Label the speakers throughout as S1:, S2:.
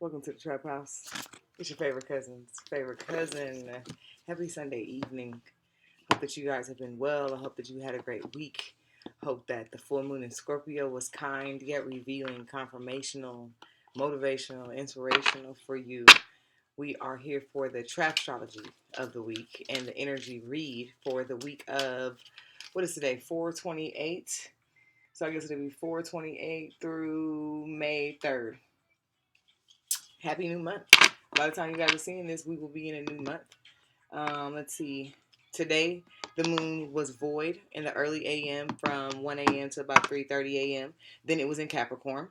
S1: Welcome to the Trap House. It's your favorite cousin's favorite cousin. Happy Sunday evening. Hope that you guys have been well. I hope that you had a great week. Hope that the full moon in Scorpio was kind yet revealing, confirmational, motivational, inspirational for you. We are here for the Trapstrology of the week and the energy read for the week of, what is today, 4/28. So I guess it'll be 4/28 through May 3rd. Happy new month. By the time you guys are seeing this, we will be in a new month. Let's see. Today, the moon was void in the early a.m. from 1 a.m. to about 3:30 a.m. Then it was in Capricorn.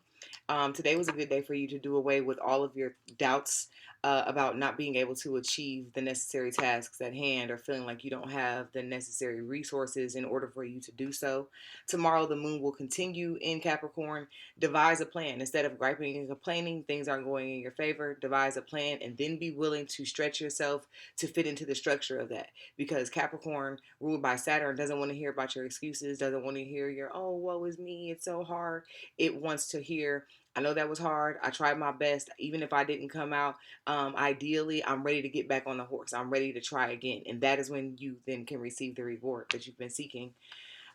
S1: Today was a good day for you to do away with all of your doubts about not being able to achieve the necessary tasks at hand or feeling like you don't have the necessary resources in order for you to do so. Tomorrow, the moon will continue in Capricorn. Devise a plan. Instead of griping and complaining, things aren't going in your favor. Devise a plan and then be willing to stretch yourself to fit into the structure of that, because Capricorn, ruled by Saturn, doesn't want to hear about your excuses, doesn't want to hear your, oh, woe is me, it's so hard. It wants to hear, I know that was hard, I tried my best, even if I didn't come out ideally, I'm ready to get back on the horse, I'm ready to try again. And that is when you then can receive the reward that you've been seeking.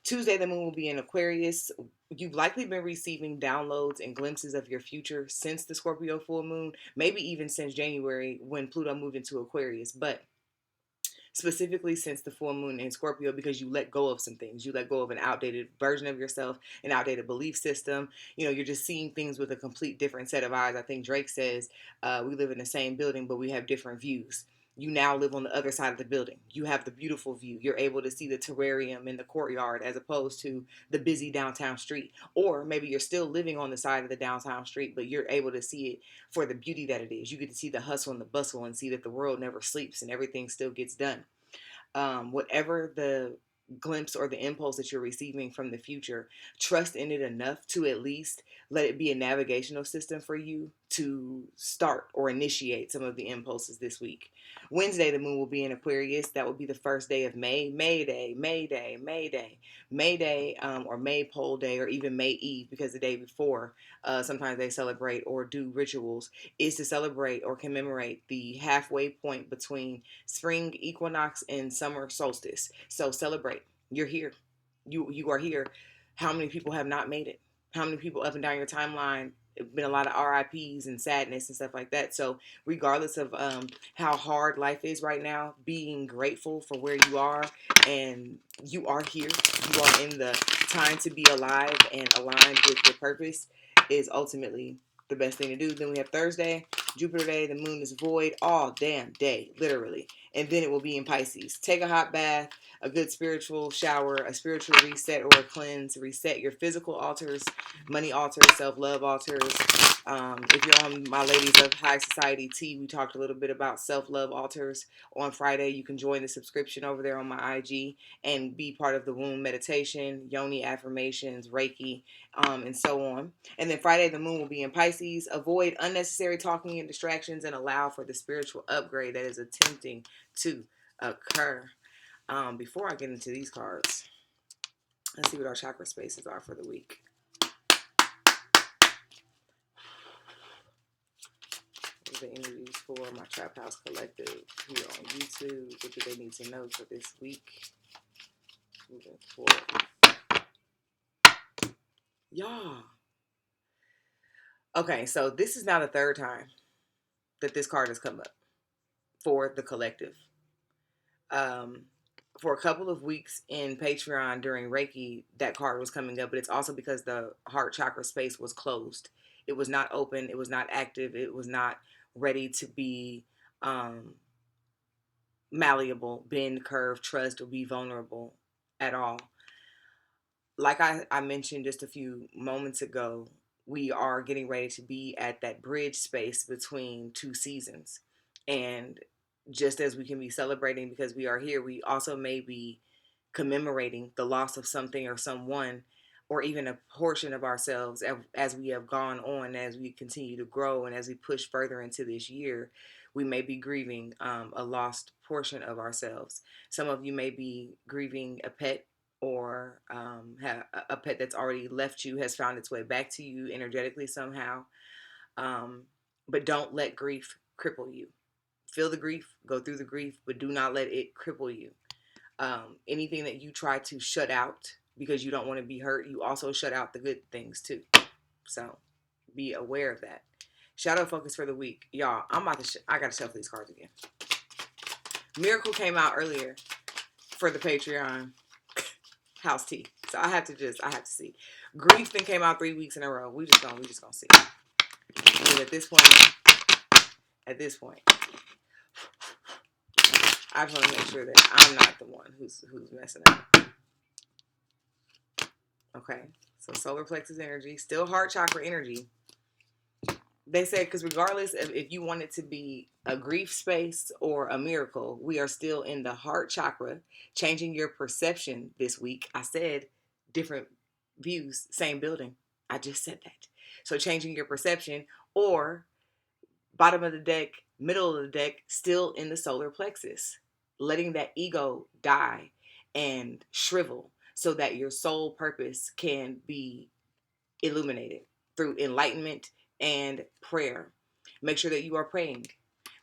S1: Tuesday, the moon will be in Aquarius. You've likely been receiving downloads and glimpses of your future since the Scorpio full moon, maybe even since January when Pluto moved into Aquarius. But specifically since the full moon in Scorpio, because you let go of some things. You let go of an outdated version of yourself, an outdated belief system. You're just seeing things with a complete different set of eyes. I think Drake says we live in the same building, but we have different views. You now live on the other side of the building. You have the beautiful view. You're able to see the terrarium in the courtyard as opposed to the busy downtown street. Or maybe you're still living on the side of the downtown street, but you're able to see it for the beauty that it is. You get to see the hustle and the bustle and see that the world never sleeps and everything still gets done. Whatever the glimpse or the impulse that you're receiving from the future, trust in it enough to at least let it be a navigational system for you to start or initiate some of the impulses this week. Wednesday, the moon will be in Aquarius. That will be the first day of May. May Day, May Day, May Day, May Day, or Maypole Day, or even May Eve, because the day before, sometimes they celebrate or do rituals, is to celebrate or commemorate the halfway point between spring equinox and summer solstice. So celebrate. You're here. You are here. How many people have not made it? How many people up and down your timeline? It's been a lot of RIPs and sadness and stuff like that. So regardless of how hard life is right now, being grateful for where you are, and you are here. You are in the time to be alive and aligned with your purpose is ultimately the best thing to do. Then we have Thursday, Jupiter Day. The moon is void all damn day, literally. And then it will be in Pisces. Take a hot bath, a good spiritual shower, a spiritual reset or a cleanse. Reset your physical altars, money altars, self-love altars. If you're on my Ladies of High Society Tea, we talked a little bit about self-love altars on Friday. You can join the subscription over there on my IG and be part of the womb meditation, yoni affirmations, Reiki, and so on. And then Friday, the moon will be in Pisces. Avoid unnecessary talking and distractions and allow for the spiritual upgrade that is attempting to occur. Before I get into these cards, let's see what our chakra spaces are for the week. The interviews for my Trap House Collective here on YouTube. What do they need to know for this week? Moving forward. Y'all. Okay, so this is now the third time that this card has come up for the collective. For a couple of weeks in Patreon during Reiki, that card was coming up, but it's also because the heart chakra space was closed. It was not open. It was not active. It was not ready to be malleable, bend, curve, trust, or be vulnerable at all. Like I mentioned just a few moments ago, we are getting ready to be at that bridge space between two seasons. And just as we can be celebrating because we are here, we also may be commemorating the loss of something or someone, or even a portion of ourselves as we have gone on, as we continue to grow, and as we push further into this year. We may be grieving a lost portion of ourselves. Some of you may be grieving a pet, or have a pet that's already left you, has found its way back to you energetically somehow. but don't let grief cripple you. Feel the grief, go through the grief, but do not let it cripple you. Anything that you try to shut out because you don't want to be hurt, you also shut out the good things too. So be aware of that. Shadow focus for the week. Y'all, I got to shuffle these cards again. Miracle came out earlier for the Patreon house tea. So I have to see. Grief then came out 3 weeks in a row. We just gonna see. And at this point, I just want to make sure that I'm not the one who's messing up. Okay, so solar plexus energy, still heart chakra energy. They said because regardless of if you want it to be a grief space or a miracle, we are still in the heart chakra. Changing your perception this week. I said different views, same building. I just said that. So changing your perception, or bottom of the deck, middle of the deck, still in the solar plexus. Letting that ego die and shrivel so that your soul purpose can be illuminated through enlightenment and prayer. Make sure that you are praying.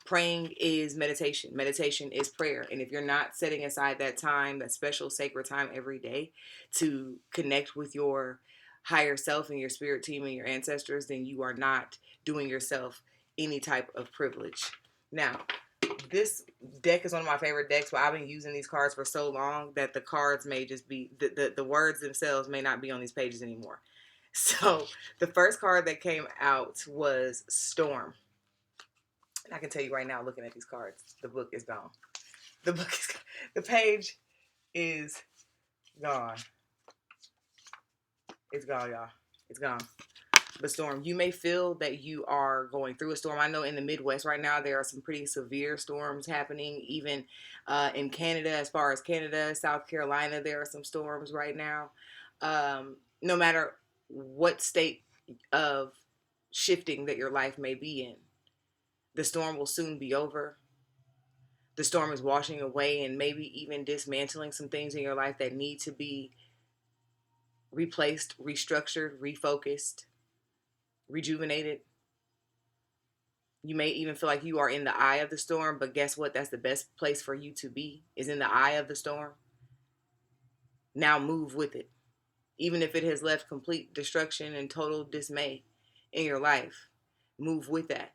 S1: Praying is meditation. Meditation is prayer. And if you're not setting aside that time, that special sacred time every day to connect with your higher self and your spirit team and your ancestors, then you are not doing yourself any type of privilege. Now, this deck is one of my favorite decks, but I've been using these cards for so long that the cards may just be, the words themselves may not be on these pages anymore. So the first card that came out was Storm. And I can tell you right now, looking at these cards, the book is gone. The page is gone. It's gone, y'all. It's gone. But Storm, you may feel that you are going through a storm. I know in the Midwest right now, there are some pretty severe storms happening. Even in Canada, as far as Canada, South Carolina, there are some storms right now. No matter what state of shifting that your life may be in, the storm will soon be over. The storm is washing away and maybe even dismantling some things in your life that need to be replaced, restructured, refocused, rejuvenated. You may even feel like you are in the eye of the storm, but guess what? That's the best place for you to be, is in the eye of the storm. Now move with it. Even if it has left complete destruction and total dismay in your life, move with that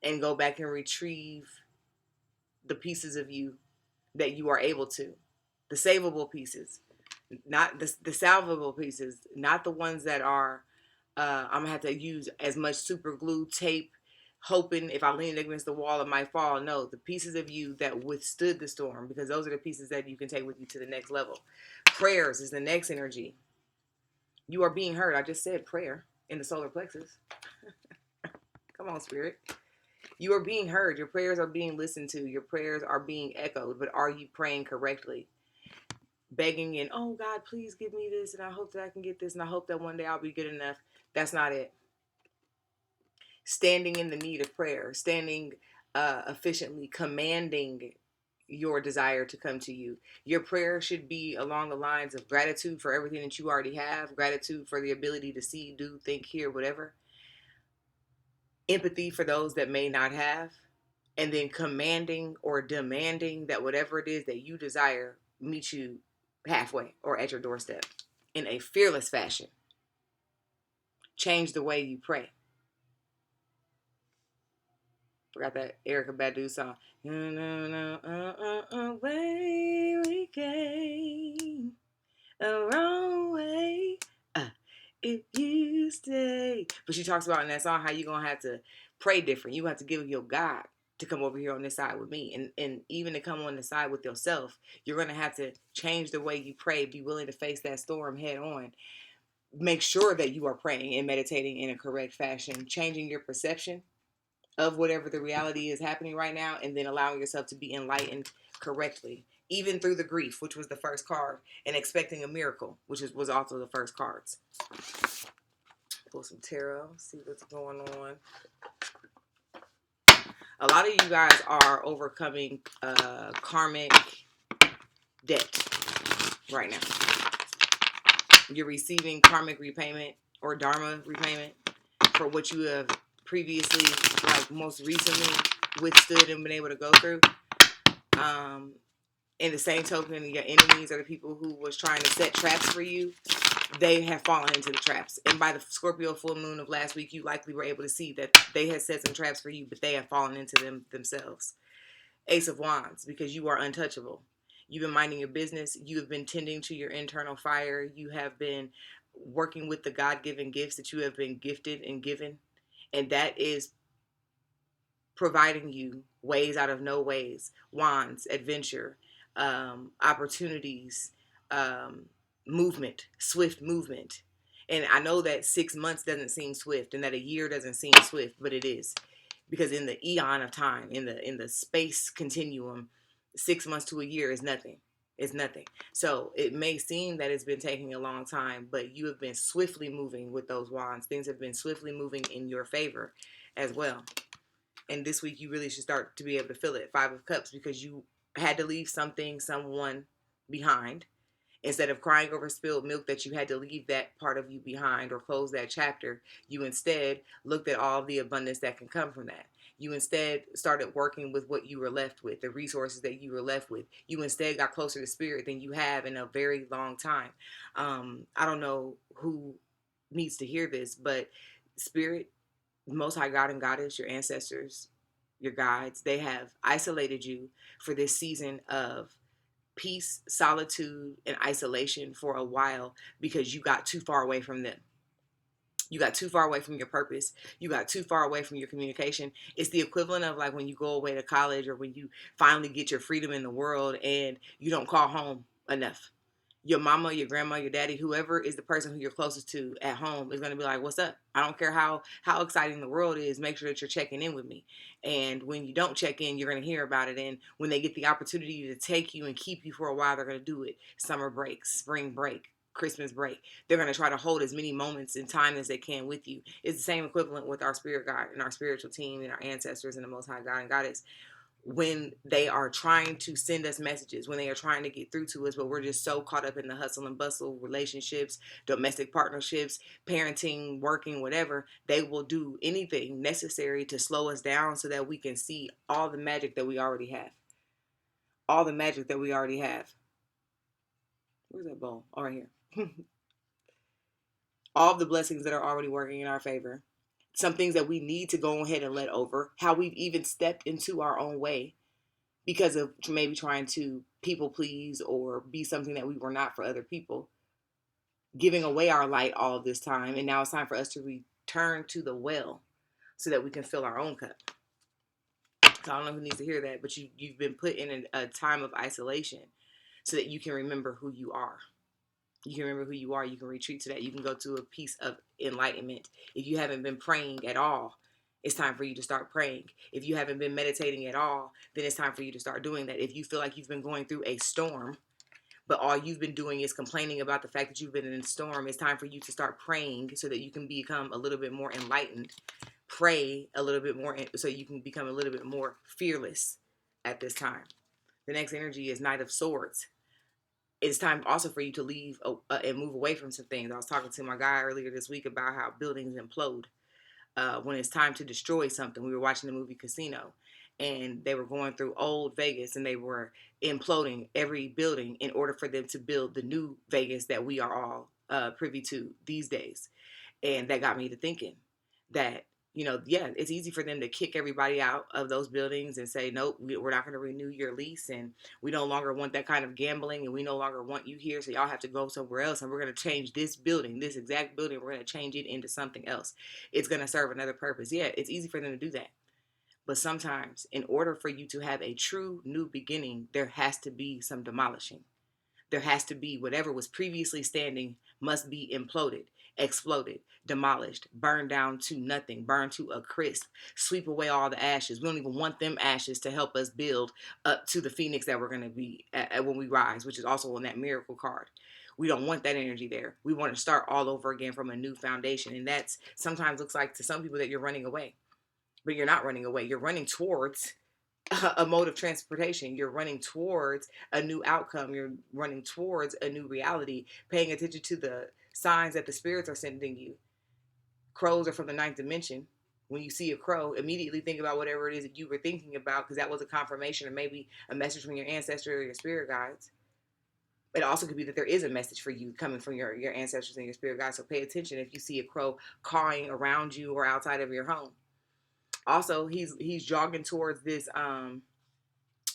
S1: and go back and retrieve the pieces of you that you are able to. The savable pieces, not the salvable pieces, not the ones that are, I'm going to have to use as much super glue, tape, hoping if I lean against the wall it might fall. No, the pieces of you that withstood the storm, because those are the pieces that you can take with you to the next level. Prayers is the next energy. You are being heard. I just said prayer in the solar plexus. Come on, spirit. You are being heard. Your prayers are being listened to. Your prayers are being echoed. But are you praying correctly? Begging and, oh God, please give me this, and I hope that I can get this, and I hope that one day I'll be good enough. That's not it. Standing in the need of prayer, standing efficiently, commanding your desire to come to you. Your prayer should be along the lines of gratitude for everything that you already have, gratitude for the ability to see, do, think, hear, whatever. Empathy for those that may not have, and then commanding or demanding that whatever it is that you desire meet you halfway or at your doorstep in a fearless fashion. Change the way you pray. Forgot that Erykah Badu song. Away we came, a wrong way. If you stay. But she talks about in that song how you're going to have to pray different. You have to give your God to come over here on this side with me. And even to come on the side with yourself, you're going to have to change the way you pray. Be willing to face that storm head on. Make sure that you are praying and meditating in a correct fashion. Changing your perception of whatever the reality is happening right now. And then allowing yourself to be enlightened correctly. Even through the grief, which was the first card. And expecting a miracle, which was also the first cards. Pull some tarot, see what's going on. A lot of you guys are overcoming karmic debt right now. You're receiving karmic repayment or dharma repayment for what you have previously, like most recently, withstood and been able to go through. In the same token, your enemies are the people who was trying to set traps for you. They have fallen into the traps. And by the Scorpio full moon of last week, you likely were able to see that they had set some traps for you, but they have fallen into them themselves. Ace of Wands, because you are untouchable. You've been minding your business. You have been tending to your internal fire. You have been working with the God-given gifts that you have been gifted and given. And that is providing you ways out of no ways, wands, adventure, opportunities, um, movement, swift movement. And I know that 6 months doesn't seem swift and that a year doesn't seem swift, but it is, because in the eon of time, in the space continuum, 6 months to a year is nothing. It's nothing. So it may seem that it's been taking a long time, but you have been swiftly moving with those wands. Things have been swiftly moving in your favor as well. And this week you really should start to be able to feel it. 5 of Cups, because you had to leave something, someone behind. Instead of crying over spilled milk that you had to leave that part of you behind or close that chapter, you instead looked at all the abundance that can come from that. You instead started working with what you were left with, the resources that you were left with. You instead got closer to spirit than you have in a very long time. I don't know who needs to hear this, but spirit, Most High God and Goddess, your ancestors, your guides, they have isolated you for this season of peace, solitude, and isolation for a while because you got too far away from them. You got too far away from your purpose. You got too far away from your communication. It's the equivalent of like when you go away to college or when you finally get your freedom in the world and you don't call home enough. Your mama, your grandma, your daddy, whoever is the person who you're closest to at home is going to be like, what's up? I don't care how exciting the world is. Make sure that you're checking in with me. And when you don't check in, you're going to hear about it. And when they get the opportunity to take you and keep you for a while, they're going to do it. Summer break, spring break, Christmas break. They're going to try to hold as many moments in time as they can with you. It's the same equivalent with our spirit guide and our spiritual team and our ancestors and the Most High God and Goddess, when they are trying to send us messages, when they are trying to get through to us, but we're just so caught up in the hustle and bustle, relationships, domestic partnerships, parenting, working, whatever, they will do anything necessary to slow us down so that we can see all the magic that we already have. All the magic that we already have. Where's that bowl? Oh, right here. All the blessings that are already working in our favor. Some things that we need to go ahead and let over. How we've even stepped into our own way because of maybe trying to people please or be something that we were not for other people, giving away our light all of this time. And now it's time for us to return to the well so that we can fill our own cup. So I don't know who needs to hear that, but you've been put in a time of isolation so that you can remember who you are. You can remember who you are. You can retreat to that. You can go to a piece of enlightenment. If you haven't been praying at all, it's time for you to start praying. If you haven't been meditating at all, then it's time for you to start doing that. If you feel like you've been going through a storm, but all you've been doing is complaining about the fact that you've been in a storm, it's time for you to start praying so that you can become a little bit more enlightened. Pray a little bit more so you can become a little bit more fearless at this time. The next energy is Knight of Swords. It's time also for you to leave and move away from some things. I was talking to my guy earlier this week about how buildings implode. When it's time to destroy something, we were watching the movie Casino, and they were going through old Vegas, and they were imploding every building in order for them to build the new Vegas that we are all privy to these days. And that got me to thinking that, yeah, it's easy for them to kick everybody out of those buildings and say, nope, we're not going to renew your lease. And we no longer want that kind of gambling. And we no longer want you here. So y'all have to go somewhere else. And we're going to change this building, this exact building. We're going to change it into something else. It's going to serve another purpose. Yeah, it's easy for them to do that. But sometimes in order for you to have a true new beginning, there has to be some demolishing. There has to be whatever was previously standing must be imploded, exploded, demolished, burned down to nothing, burned to a crisp, sweep away all the ashes. We don't even want them ashes to help us build up to the phoenix that we're going to be at when we rise, which is also on that miracle card. We don't want that energy there. We want to start all over again from a new foundation. And that's sometimes looks like to some people that you're running away, but you're not running away. You're running towards a mode of transportation. You're running towards a new outcome. You're running towards a new reality, paying attention to the signs that the spirits are sending you. Crows are from the ninth dimension. When you see a crow, immediately think about whatever it is that you were thinking about, because that was a confirmation or maybe a message from your ancestor or your spirit guides. It also could be that there is a message for you coming from your ancestors and your spirit guides. So pay attention if you see a crow cawing around you or outside of your home. Also, he's jogging towards this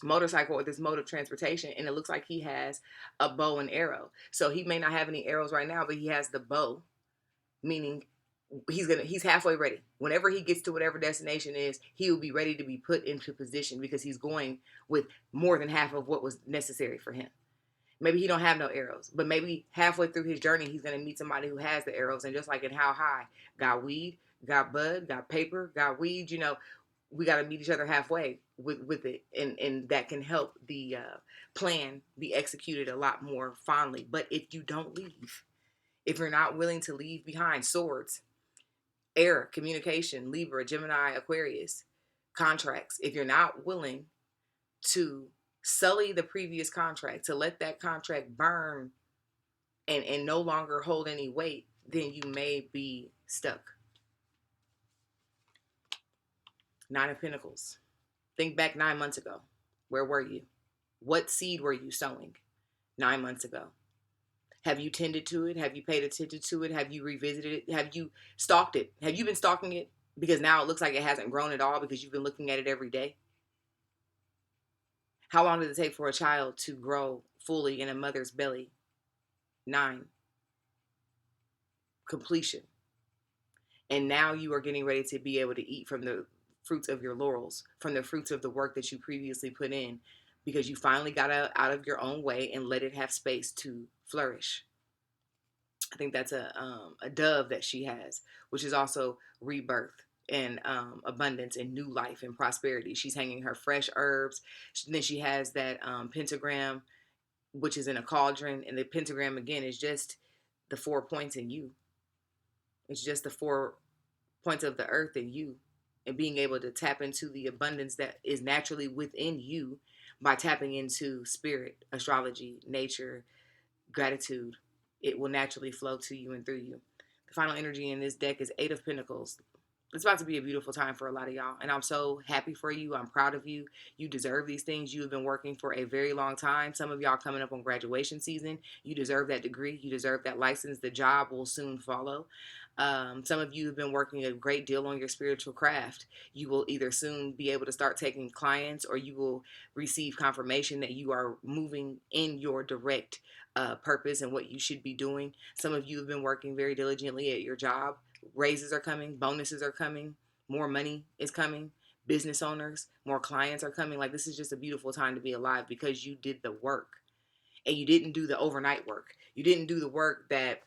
S1: motorcycle or this mode of transportation, and it looks like he has a bow and arrow. So he may not have any arrows right now, but he has the bow, meaning he's halfway ready. Whenever he gets to whatever destination is, he will be ready to be put into position, because he's going with more than half of what was necessary for him. Maybe he don't have no arrows, but maybe halfway through his journey, he's going to meet somebody who has the arrows. And just like in How High, got weed, got bud, got paper, got weed, we got to meet each other halfway with it. And that can help the plan be executed a lot more fondly. But if you don't leave, if you're not willing to leave behind swords, air, communication, Libra, Gemini, Aquarius, contracts, if you're not willing to sully the previous contract, to let that contract burn and no longer hold any weight, then you may be stuck. Nine of Pentacles. Think back 9 months ago. Where were you? What seed were you sowing 9 months ago? Have you tended to it? Have you paid attention to it? Have you revisited it? Have you stalked it? Have you been stalking it? Because now it looks like it hasn't grown at all because you've been looking at it every day. How long does it take for a child to grow fully in a mother's belly? 9. Completion. And now you are getting ready to be able to eat from the fruits of your laurels, from the fruits of the work that you previously put in, because you finally got out of your own way and let it have space to flourish. I think that's a dove that she has, which is also rebirth and abundance and new life and prosperity. She's hanging her fresh herbs. Then she has that pentagram, which is in a cauldron. And the pentagram, again, is just the 4 points in you. It's just the 4 points of the earth in you, and being able to tap into the abundance that is naturally within you by tapping into spirit, astrology, nature, gratitude. It will naturally flow to you and through you. The final energy in this deck is 8 of Pentacles. It's about to be a beautiful time for a lot of y'all, and I'm so happy for you. I'm proud of you. You deserve these things. You have been working for a very long time. Some of y'all coming up on graduation season. You deserve that degree. You deserve that license. The job will soon follow. Some of you have been working a great deal on your spiritual craft. You will either soon be able to start taking clients, or you will receive confirmation that you are moving in your direct purpose and what you should be doing. Some of you have been working very diligently at your job. Raises are coming, bonuses are coming, more money is coming, business owners, more clients are coming. Like, this is just a beautiful time to be alive, because you did the work, and you didn't do the overnight work. You didn't do the work that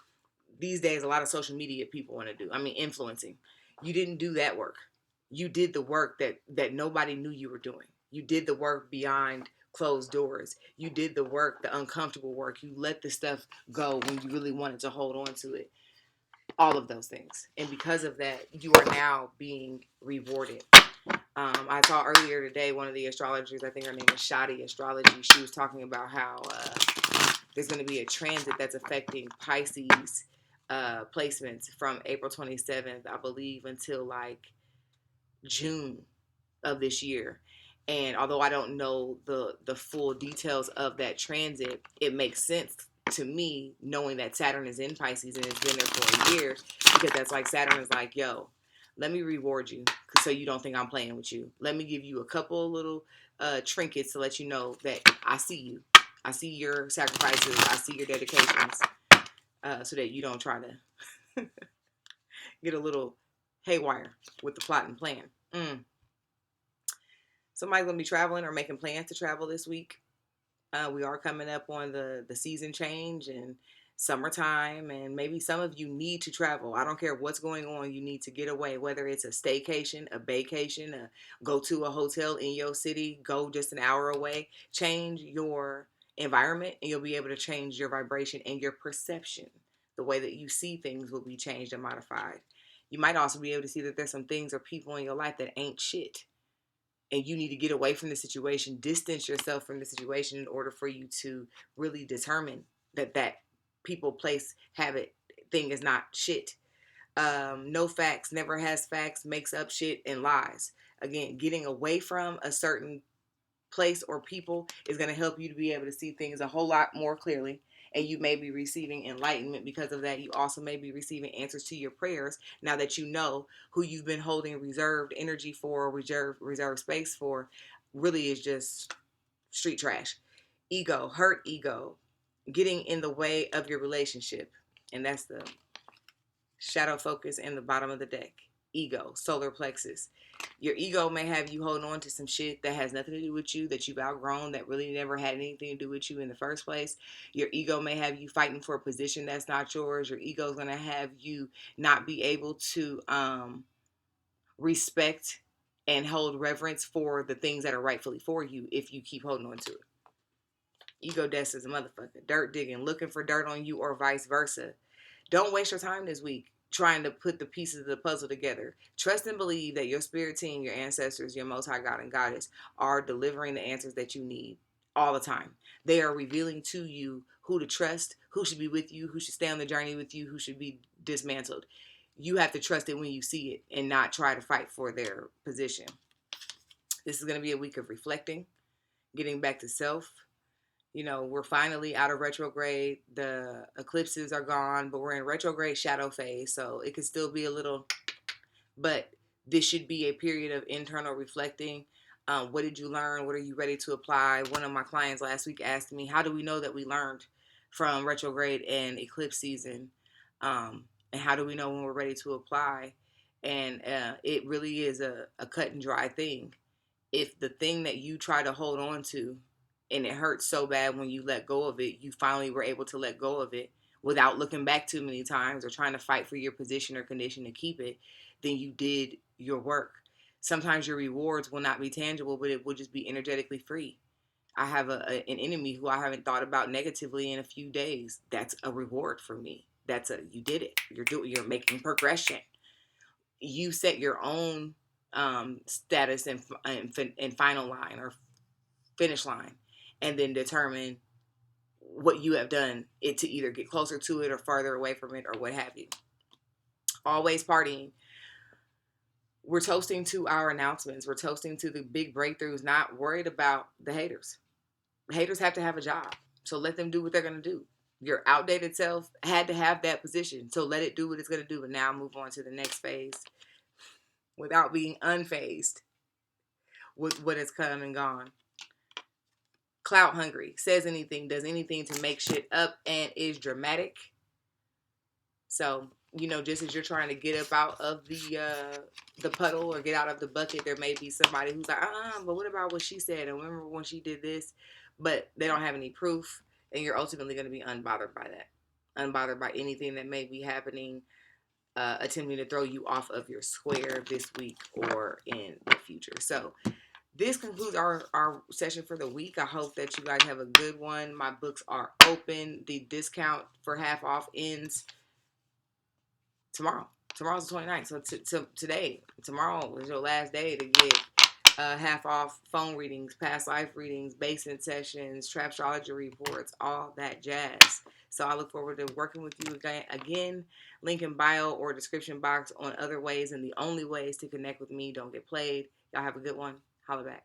S1: these days a lot of social media people want to do. I mean, influencing. You didn't do that work. You did the work that nobody knew you were doing. You did the work behind closed doors. You did the work, the uncomfortable work. You let the stuff go when you really wanted to hold on to it. All of those things. And because of that, you are now being rewarded. I saw earlier today one of the astrologers, I think her name is Shadi Astrology, she was talking about how there's going to be a transit that's affecting Pisces placements from April 27th, I believe, until like June of this year. And although I don't know the full details of that transit, it makes sense to me, knowing that Saturn is in Pisces and has been there for a year, because that's like Saturn is like, yo, let me reward you so you don't think I'm playing with you. Let me give you a couple of little trinkets to let you know that I see you. I see your sacrifices. I see your dedications, so that you don't try to get a little haywire with the plot and plan. Somebody's going to be traveling or making plans to travel this week. We are coming up on the season change and summertime, and maybe some of you need to travel. I don't care what's going on. You need to get away, whether it's a staycation, a vacation, go to a hotel in your city, go just an hour away. Change your environment, and you'll be able to change your vibration and your perception. The way that you see things will be changed and modified. You might also be able to see that there's some things or people in your life that ain't shit, and you need to get away from the situation, distance yourself from the situation in order for you to really determine that people, place, habit thing is not shit. No facts, never has facts, makes up shit and lies. Again, getting away from a certain place or people is going to help you to be able to see things a whole lot more clearly. And you may be receiving enlightenment because of that. You also may be receiving answers to your prayers now that you know who you've been holding reserved energy for, reserved space for, really is just street trash. Ego, hurt ego, getting in the way of your relationship. And that's the shadow focus in the bottom of the deck. Ego, solar plexus. Your ego may have you holding on to some shit that has nothing to do with you, that you've outgrown, that really never had anything to do with you in the first place. Your ego may have you fighting for a position that's not yours. Your ego is going to have you not be able to respect and hold reverence for the things that are rightfully for you if you keep holding on to it. Ego death is a motherfucker. Dirt digging, looking for dirt on you, or vice versa. Don't waste your time this week trying to put the pieces of the puzzle together. Trust and believe that your spirit team, your ancestors, your most high God and goddess are delivering the answers that you need all the time. They are revealing to you who to trust, who should be with you, who should stay on the journey with you, who should be dismantled. You have to trust it when you see it and not try to fight for their position. This is going to be a week of reflecting, getting back to self. You know, we're finally out of retrograde. The eclipses are gone, but we're in retrograde shadow phase. So it could still be a little, but this should be a period of internal reflecting. What did you learn? What are you ready to apply? One of my clients last week asked me, how do we know that we learned from retrograde and eclipse season? And how do we know when we're ready to apply? And it really is a cut and dry thing. If the thing that you try to hold on to and it hurts so bad when you let go of it, you finally were able to let go of it without looking back too many times or trying to fight for your position or condition to keep it, then you did your work. Sometimes your rewards will not be tangible, but it will just be energetically free. I have an enemy who I haven't thought about negatively in a few days. That's a reward for me. You did it. You're making progression. You set your own status and final line or finish line, and then determine what you have done it to either get closer to it or farther away from it or what have you. Always partying. We're toasting to our announcements. We're toasting to the big breakthroughs, not worried about the haters. Haters have to have a job, so let them do what they're going to do. Your outdated self had to have that position, so let it do what it's going to do. And now move on to the next phase without being unfazed with what has come and gone. Clout hungry, says anything, does anything to make shit up, and is dramatic. So, you know, just as you're trying to get up out of the puddle or get out of the bucket, there may be somebody who's like, but what about what she said? And remember when she did this? But they don't have any proof, and you're ultimately going to be unbothered by that. Unbothered by anything that may be happening, attempting to throw you off of your square this week or in the future. So, this concludes our session for the week. I hope that you guys have a good one. My books are open. The discount for half off ends tomorrow. Tomorrow's the 29th. So today, tomorrow is your last day to get half off phone readings, past life readings, basement sessions, Trapstrology reports, all that jazz. So I look forward to working with you again. Link in bio or description box on other ways and the only ways to connect with me. Don't get played. Y'all have a good one. Holla back.